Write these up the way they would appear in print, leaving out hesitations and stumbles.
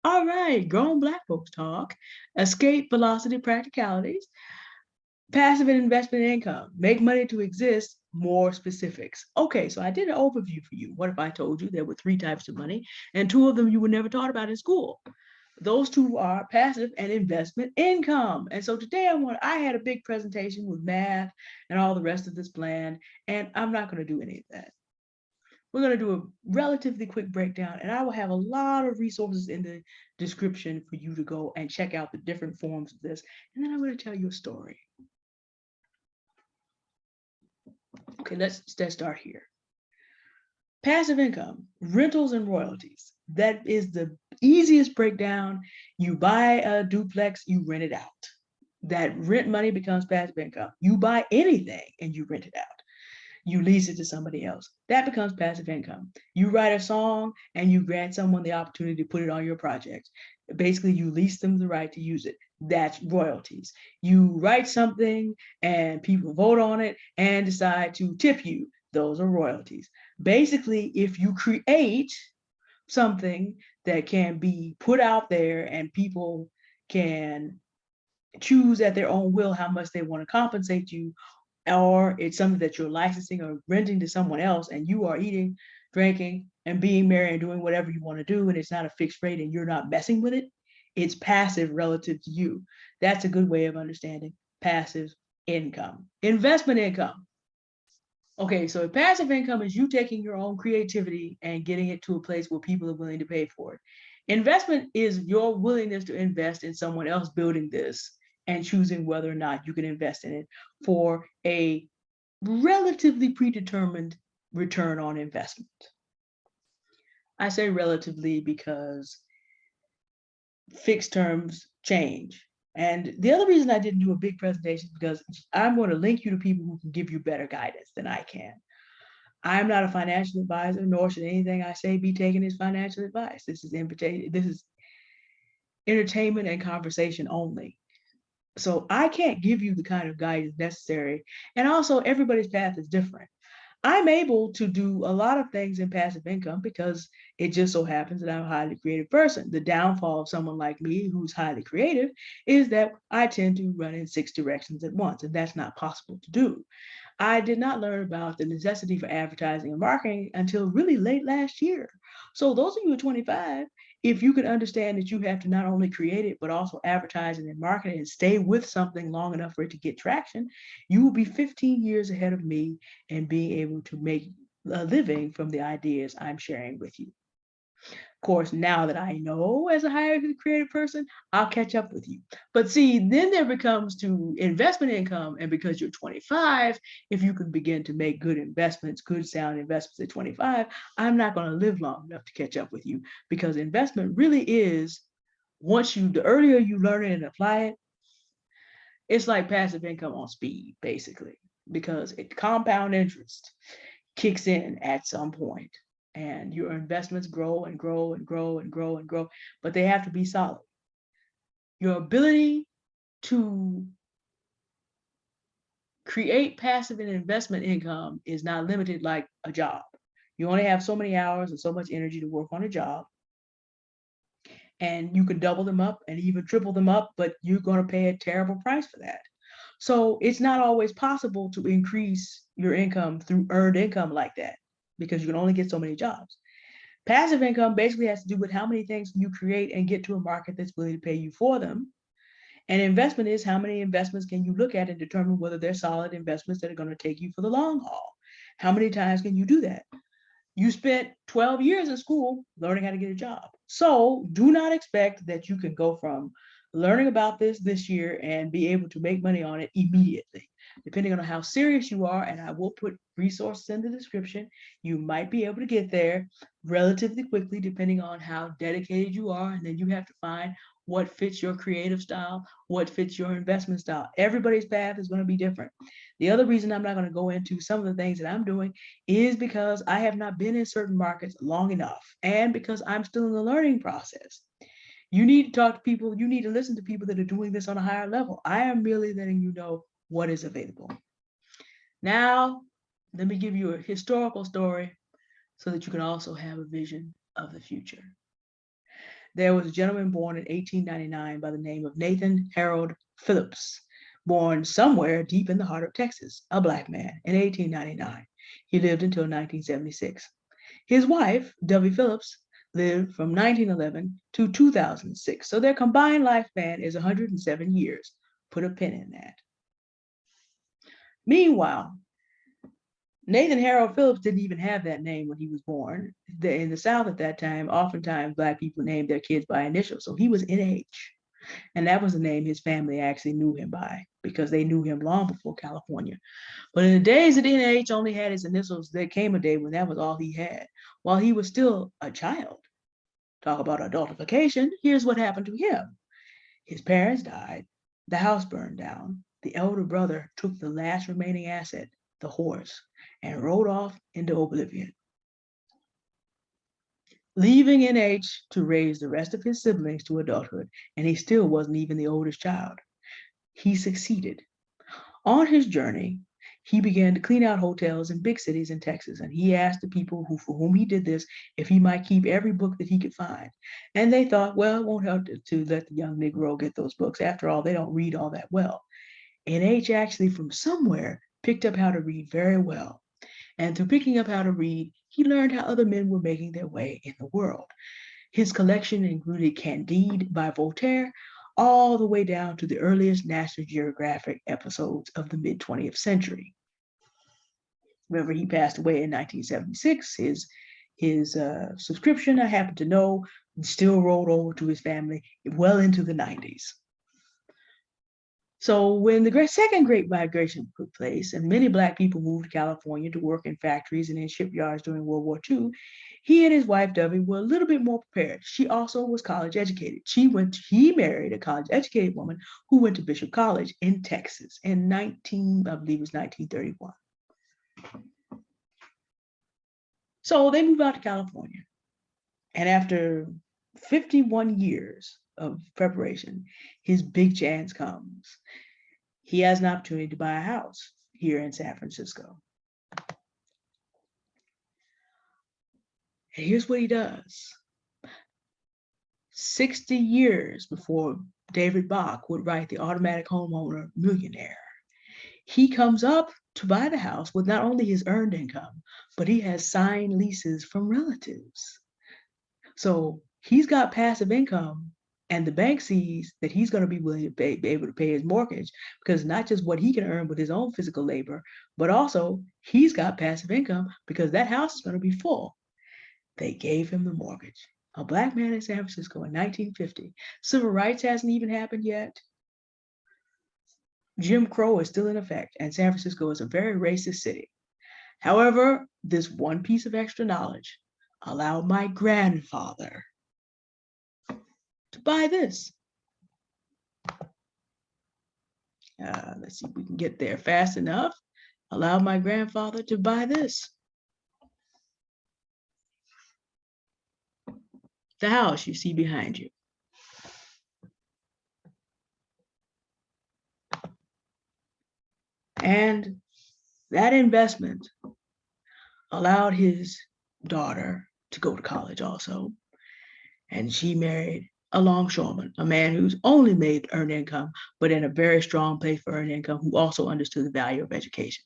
All right, grown Black folks talk, escape velocity practicalities, passive and investment income, make money to exist, more specifics. Okay, so I did an overview for you. What if I told you there were three types of money and two of them you were never taught about in school? Those two are passive and investment income. And so today I had a big presentation with math and all the rest of this plan, and I'm not going to do any of that. We're going to do a relatively quick breakdown, and I will have a lot of resources in the description for you to go and check out the different forms of this. And then I'm going to tell you a story. Okay, let's start here. Passive income, rentals and royalties. That is the easiest breakdown. You buy a duplex, you rent it out. That rent money becomes passive income. You buy anything and you rent it out. You lease it to somebody else. That becomes passive income. You write a song and you grant someone the opportunity to put it on your project. Basically, you lease them the right to use it. That's royalties. You write something and people vote on it and decide to tip you. Those are royalties. Basically, if you create something that can be put out there and people can choose at their own will how much they want to compensate you, or it's something that you're licensing or renting to someone else and you are eating, drinking, and being merry and doing whatever you want to do, and it's not a fixed rate and you're not messing with it, it's passive relative to you. That's a good way of understanding passive income. Investment income. Okay, so passive income is you taking your own creativity and getting it to a place where people are willing to pay for it. Investment is your willingness to invest in someone else building this and choosing whether or not you can invest in it for a relatively predetermined return on investment. I say relatively because fixed terms change. And the other reason I didn't do a big presentation is because I'm going to link you to people who can give you better guidance than I can. I'm not a financial advisor, nor should anything I say be taken as financial advice. This is invitation. This is entertainment and conversation only. So I can't give you the kind of guidance necessary. And also, everybody's path is different. I'm able to do a lot of things in passive income because it just so happens that I'm a highly creative person. The downfall of someone like me who's highly creative is that I tend to run in six directions at once, and that's not possible to do. I did not learn about the necessity for advertising and marketing until really late last year. So those of you at 25, if you can understand that you have to not only create it, but also advertise it and market it and stay with something long enough for it to get traction, you will be 15 years ahead of me in being able to make a living from the ideas I'm sharing with you. Of course, now that I know as a highly creative person, I'll catch up with you. But see, then there becomes to investment income. And because you're 25, if you can begin to make good investments, good sound investments at 25, I'm not going to live long enough to catch up with you because investment really is the earlier you learn it and apply it, it's like passive income on speed, basically, because it compound interest kicks in at some point and your investments grow and grow and grow and grow and grow, but they have to be solid. Your ability to create passive and investment income is not limited like a job. You only have so many hours and so much energy to work on a job, and you can double them up and even triple them up, but you're going to pay a terrible price for that. So it's not always possible to increase your income through earned income like that because you can only get so many jobs. Passive income basically has to do with how many things you create and get to a market that's willing to pay you for them. And investment is how many investments can you look at and determine whether they're solid investments that are going to take you for the long haul. How many times can you do that? You spent 12 years in school learning how to get a job. So do not expect that you can go from learning about this year and be able to make money on it immediately. Depending on how serious you are, and I will put resources in the description, you might be able to get there relatively quickly, depending on how dedicated you are. And then you have to find what fits your creative style, what fits your investment style. Everybody's path is going to be different. The other reason I'm not going to go into some of the things that I'm doing is because I have not been in certain markets long enough and because I'm still in the learning process. You need to talk to people, you need to listen to people that are doing this on a higher level. I am merely letting you know what is available. Now, let me give you a historical story so that you can also have a vision of the future. There was a gentleman born in 1899 by the name of Nathan Harold Phillips, born somewhere deep in the heart of Texas, a black man in 1899. He lived until 1976. His wife, Dovey Phillips, lived from 1911 to 2006. So their combined lifespan is 107 years. Put a pin in that. Meanwhile, Nathan Harold Phillips didn't even have that name when he was born. In the South at that time, oftentimes Black people named their kids by initials. So he was NH. And that was the name his family actually knew him by because they knew him long before California. But in the days that NH only had his initials, there came a day when that was all he had, while he was still a child. Talk about adultification. Here's what happened to him. His parents died. The house burned down. The elder brother took the last remaining asset, the horse, and rode off into oblivion, leaving NH to raise the rest of his siblings to adulthood, and he still wasn't even the oldest child. He succeeded. On his journey, he began to clean out hotels in big cities in Texas, and he asked the people for whom he did this if he might keep every book that he could find. And they thought, well, it won't help to let the young Negro get those books. After all, they don't read all that well. And H actually from somewhere picked up how to read very well. And through picking up how to read, he learned how other men were making their way in the world. His collection included Candide by Voltaire, all the way down to the earliest National Geographic episodes of the mid-20th century. Remember, he passed away in 1976. His subscription, I happen to know, still rolled over to his family well into the 90s. So when the second Great Migration took place and many Black people moved to California to work in factories and in shipyards during World War II, he and his wife, Dovey, were a little bit more prepared. She also was college educated. He married a college educated woman who went to Bishop College in Texas in I believe it was 1931. So they moved out to California. And after 51 years of preparation, his big chance comes. He has an opportunity to buy a house here in San Francisco. And here's what he does. 60 years before David Bach would write The Automatic Homeowner Millionaire, he comes up to buy the house with not only his earned income, but he has signed leases from relatives. So he's got passive income, and the bank sees that he's going to be willing to be able to pay his mortgage because not just what he can earn with his own physical labor, but also he's got passive income because that house is going to be full. They gave him the mortgage. A Black man in San Francisco in 1950. Civil rights hasn't even happened yet. Jim Crow is still in effect, and San Francisco is a very racist city. However, this one piece of extra knowledge allowed my grandfather to buy this. Let's see if we can get there fast enough. Allowed my grandfather to buy this. The house you see behind you. And that investment allowed his daughter to go to college also. And she married a longshoreman, a man who's only made earned income, but in a very strong place for earned income, who also understood the value of education.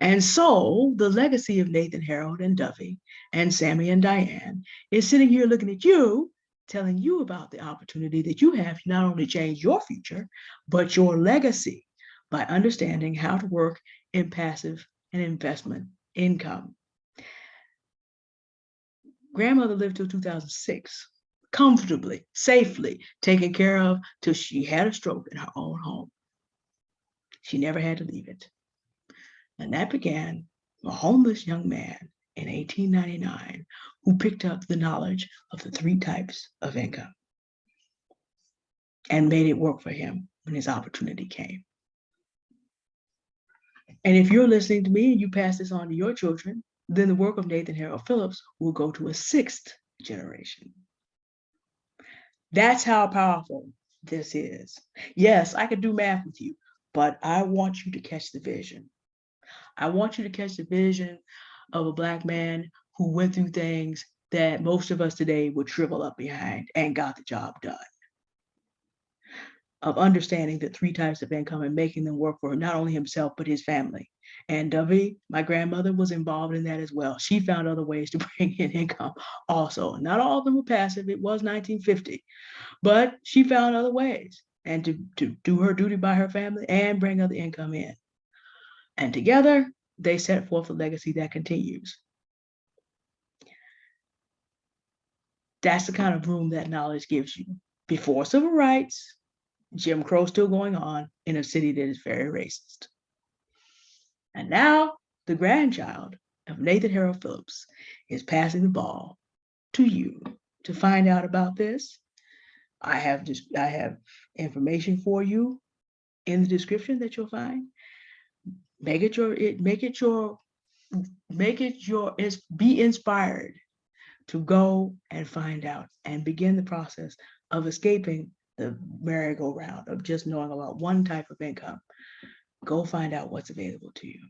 And so the legacy of Nathan Harold and Dovey and Sammy and Diane is sitting here looking at you, telling you about the opportunity that you have to not only change your future, but your legacy by understanding how to work in passive and investment income. Grandmother lived till 2006, comfortably, safely taken care of till she had a stroke in her own home. She never had to leave it. And that began a homeless young man in 1899 who picked up the knowledge of the 3 types of income and made it work for him when his opportunity came. And if you're listening to me and you pass this on to your children, then the work of Nathan Harold Phillips will go to a 6th generation. That's how powerful this is. Yes, I could do math with you, but I want you to catch the vision. I want you to catch the vision of a Black man who went through things that most of us today would shrivel up behind and got the job done. Of understanding the three types of income and making them work for not only himself, but his family. And Dovey, my grandmother, was involved in that as well. She found other ways to bring in income also. Not all of them were passive. It was 1950, but she found other ways and to do her duty by her family and bring other income in. And together, they set forth a legacy that continues. That's the kind of room that knowledge gives you. Before civil rights, Jim Crow still going on in a city that is very racist. And now the grandchild of Nathan Harold Phillips is passing the ball to you to find out about this. I have information for you in the description that you'll find. Be inspired to go and find out and begin the process of escaping the merry-go-round of just knowing about one type of income. Go find out what's available to you.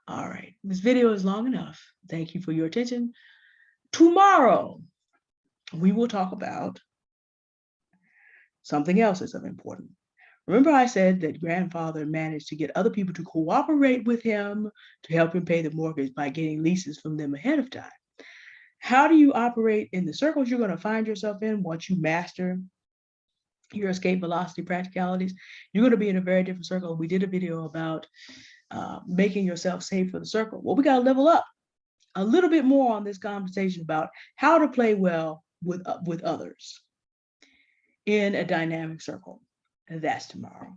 All right, this video is long enough. Thank you for your attention. Tomorrow, we will talk about something else that's of importance. Remember I said that grandfather managed to get other people to cooperate with him to help him pay the mortgage by getting leases from them ahead of time. How do you operate in the circles you're going to find yourself in once you master your escape velocity practicalities? You're going to be in a very different circle. We did a video about making yourself safe for the circle. Well, we got to level up a little bit more on this conversation about how to play well with others in a dynamic circle. And that's tomorrow.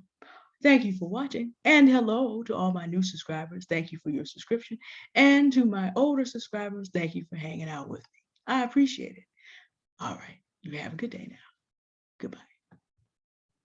Thank you for watching, and hello to all my new subscribers. Thank you for your subscription. And to my older subscribers, thank you for hanging out with me. I appreciate it. All right, you have a good day now. Goodbye.